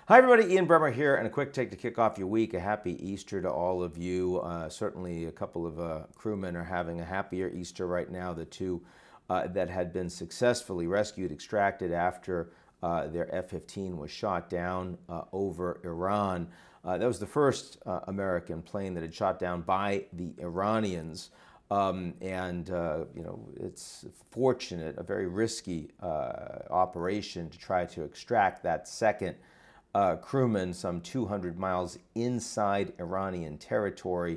Hi, everybody. Ian Bremmer here, and a quick take to kick off your week. A happy Easter to all of you. Certainly, a couple of crewmen are having a happier Easter right now. The two that had been successfully rescued, extracted after their F-15 was shot down over Iran. That was the first American plane that had shot down by the Iranians. It's fortunate, a very risky operation to try to extract that second crewman some 200 miles inside Iranian territory.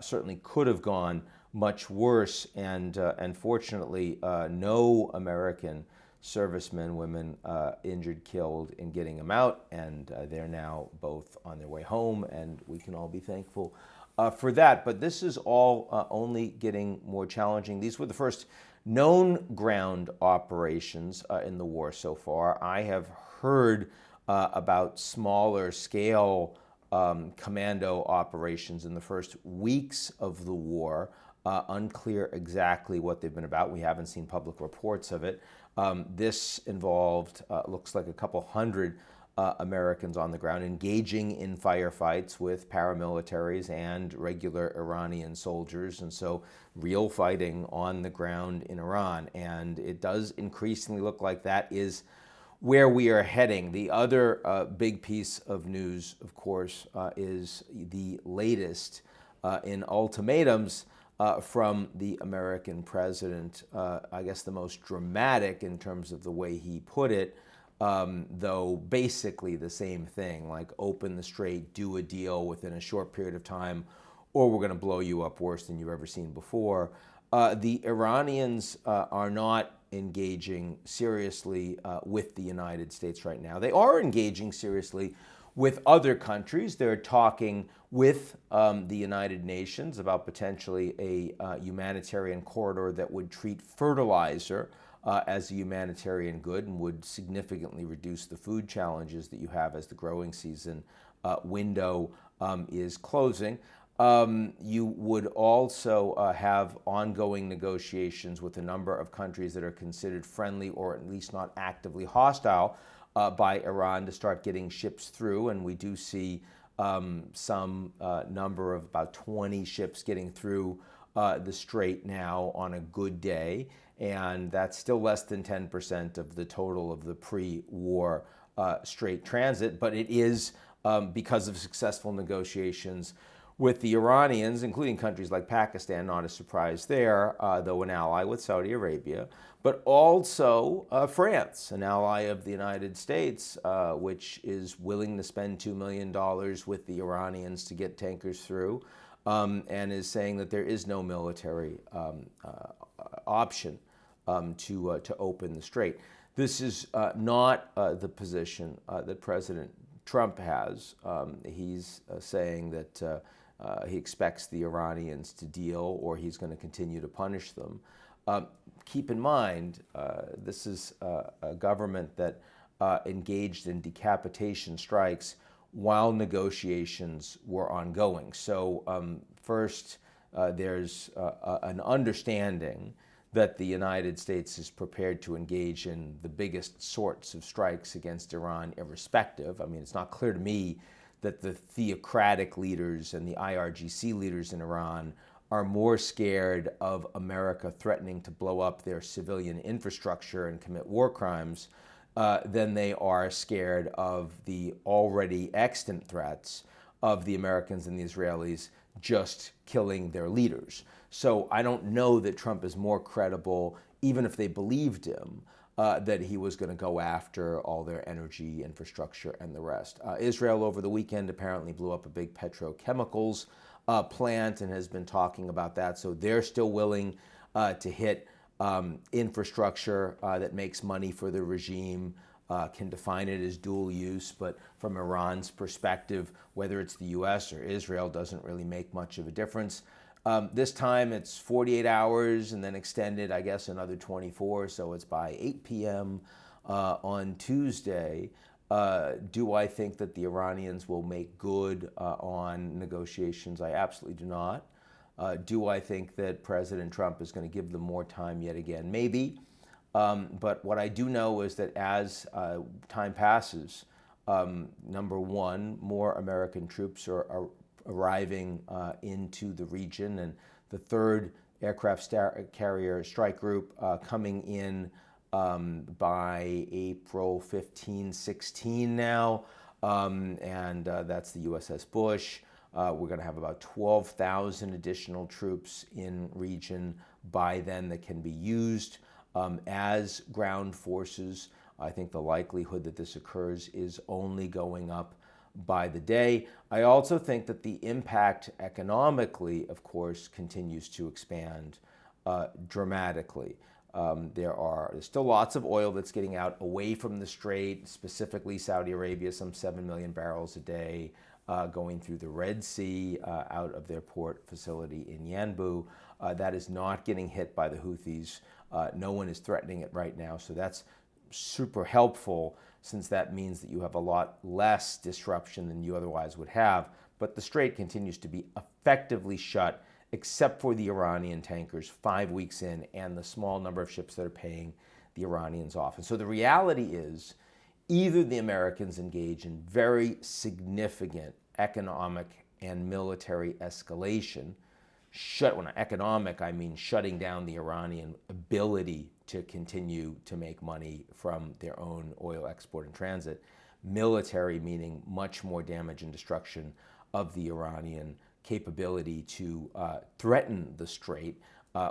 Certainly could have gone much worse, and unfortunately, no American servicemen, women injured, killed in getting them out, and they're now both on their way home, and we can all be thankful for that. But this is all only getting more challenging. These were the first known ground operations in the war so far. I have heard about smaller scale commando operations in the first weeks of the war. Unclear exactly what they've been about. We haven't seen public reports of it. This involved, looks like a couple hundred Americans on the ground engaging in firefights with paramilitaries and regular Iranian soldiers, and so real fighting on the ground in Iran. And it does increasingly look like that is where we are heading. The other big piece of news, of course, is the latest in ultimatums from the American president. I guess the most dramatic in terms of the way he put it, though basically the same thing, like open the strait, do a deal within a short period of time, or we're going to blow you up worse than you've ever seen before. The Iranians are not engaging seriously with the United States right now. They are engaging seriously with other countries. They're talking with the United Nations about potentially a humanitarian corridor that would treat fertilizer as a humanitarian good and would significantly reduce the food challenges that you have as the growing season window is closing. You would also have ongoing negotiations with a number of countries that are considered friendly or at least not actively hostile by Iran to start getting ships through. And we do see some number of about 20 ships getting through the strait now on a good day. And that's still less than 10% of the total of the pre-war strait transit. But it is because of successful negotiations with the Iranians, including countries like Pakistan, not a surprise there, though an ally with Saudi Arabia, but also France, an ally of the United States, which is willing to spend $2 million with the Iranians to get tankers through, and is saying that there is no military option to open the strait. This is not the position that President Trump has. He's saying that he expects the Iranians to deal, or he's going to continue to punish them. Keep in mind, this is a government that engaged in decapitation strikes while negotiations were ongoing. So first, there's an understanding that the United States is prepared to engage in the biggest sorts of strikes against Iran irrespective. I mean, it's not clear to me that the theocratic leaders and the IRGC leaders in Iran are more scared of America threatening to blow up their civilian infrastructure and commit war crimes than they are scared of the already extant threats of the Americans and the Israelis just killing their leaders. So I don't know that Trump is more credible, even if they believed him, that he was going to go after all their energy infrastructure and the rest. Israel over the weekend apparently blew up a big petrochemicals plant and has been talking about that. So they're still willing to hit infrastructure that makes money for the regime, can define it as dual use, but from Iran's perspective, whether it's the US or Israel doesn't really make much of a difference. This time it's 48 hours and then extended, I guess, another 24, so it's by 8 p.m. On Tuesday. Do I think that the Iranians will make good on negotiations? I absolutely do not. Do I think that President Trump is going to give them more time yet again? Maybe. But what I do know is that as time passes, Number one, more American troops are arriving into the region, and the third aircraft carrier strike group coming in by April 15, 16 now, and that's the USS Bush. We're going to have about 12,000 additional troops in region by then that can be used as ground forces. I think the likelihood that this occurs is only going up by the day. I also think that the impact economically, of course, continues to expand dramatically. There's still lots of oil that's getting out away from the strait, specifically Saudi Arabia, some 7 million barrels a day going through the Red Sea out of their port facility in Yanbu. That is not getting hit by the Houthis. No one is threatening it right now, so that's super helpful, since that means that you have a lot less disruption than you otherwise would have. But the strait continues to be effectively shut, except for the Iranian tankers 5 weeks in and the small number of ships that are paying the Iranians off. And so the reality is, either the Americans engage in very significant economic and military escalation. When economic, I mean shutting down the Iranian ability to continue to make money from their own oil export and transit. Military, meaning much more damage and destruction of the Iranian capability to threaten the strait,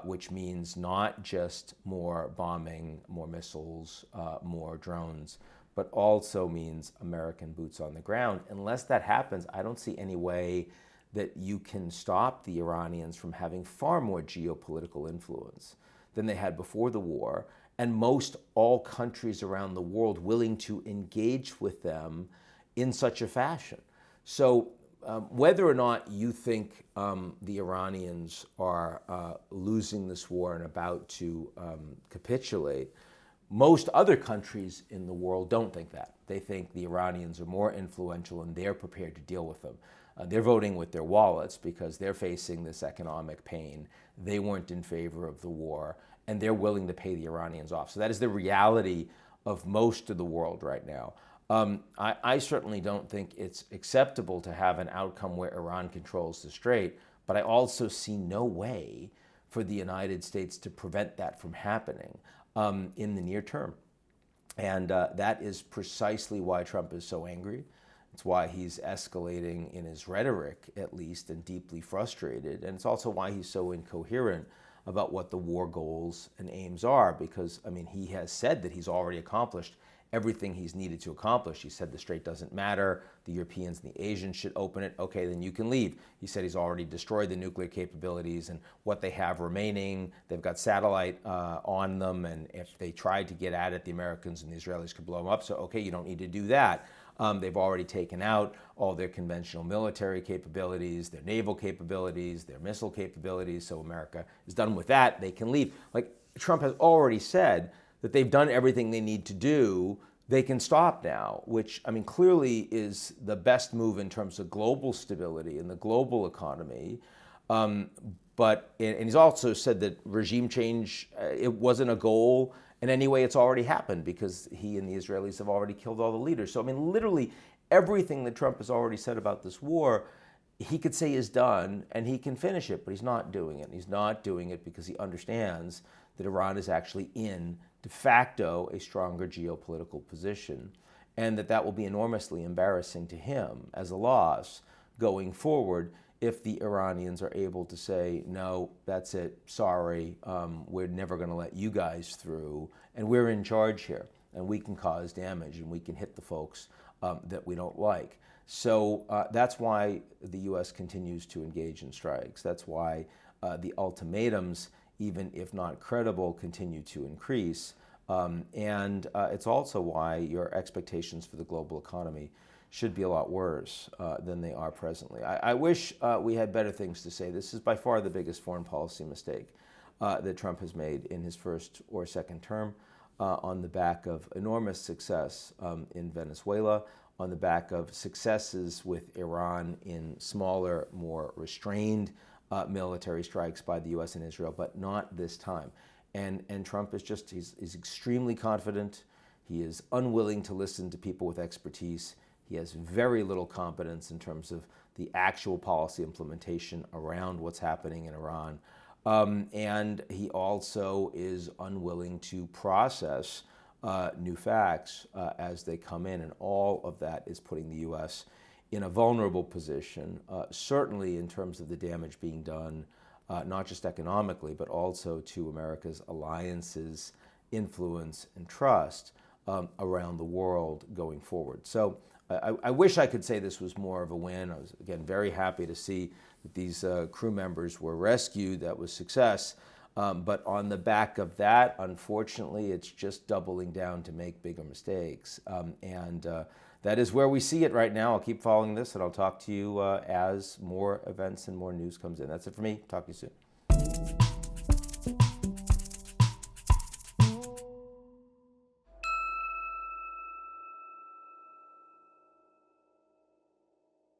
which means not just more bombing, more missiles, more drones, but also means American boots on the ground. Unless that happens, I don't see any way that you can stop the Iranians from having far more geopolitical influence than they had before the war, and most all countries around the world willing to engage with them in such a fashion. So whether or not you think the Iranians are losing this war and about to capitulate, most other countries in the world don't think that. They think the Iranians are more influential and they're prepared to deal with them. They're voting with their wallets because they're facing this economic pain. They weren't in favor of the war, and they're willing to pay the Iranians off. So that is the reality of most of the world right now. I certainly don't think it's acceptable to have an outcome where Iran controls the strait, but I also see no way for the United States to prevent that from happening in the near term. And that is precisely why Trump is so angry. It's why he's escalating in his rhetoric, at least, and deeply frustrated. And it's also why he's so incoherent about what the war goals and aims are, because, I mean, he has said that he's already accomplished everything he's needed to accomplish. He said the strait doesn't matter, the Europeans and the Asians should open it, okay, then you can leave. He said he's already destroyed the nuclear capabilities and what they have remaining. They've got satellite on them, and if they tried to get at it, the Americans and the Israelis could blow them up, so okay, you don't need to do that. They've already taken out all their conventional military capabilities, their naval capabilities, their missile capabilities, so America is done with that, they can leave. Like, Trump has already said that they've done everything they need to do, they can stop now, which, I mean, clearly is the best move in terms of global stability and the global economy. And he's also said that regime change, it wasn't a goal, and anyway, it's already happened because he and the Israelis have already killed all the leaders. So, I mean, literally everything that Trump has already said about this war, he could say is done and he can finish it, but he's not doing it. He's not doing it because he understands that Iran is actually in, de facto, a stronger geopolitical position, and that will be enormously embarrassing to him as a loss going forward if the Iranians are able to say, no, that's it, sorry, we're never going to let you guys through, and we're in charge here, and we can cause damage, and we can hit the folks that we don't like. So that's why the U.S. continues to engage in strikes. That's why the ultimatums, even if not credible, continue to increase. And it's also why your expectations for the global economy should be a lot worse than they are presently. I wish we had better things to say. This is by far the biggest foreign policy mistake that Trump has made in his first or second term, on the back of enormous success in Venezuela, on the back of successes with Iran in smaller, more restrained military strikes by the U.S. and Israel, but not this time. And Trump is he's extremely confident. He is unwilling to listen to people with expertise. He has very little competence in terms of the actual policy implementation around what's happening in Iran. And he also is unwilling to process new facts as they come in. And all of that is putting the U.S. in a vulnerable position, certainly in terms of the damage being done, not just economically, but also to America's alliances, influence, and trust around the world going forward. So I wish I could say this was more of a win. I was, again, very happy to see that these crew members were rescued. That was success. But on the back of that, unfortunately, it's just doubling down to make bigger mistakes. And that is where we see it right now. I'll keep following this, and I'll talk to you as more events and more news comes in. That's it for me. Talk to you soon.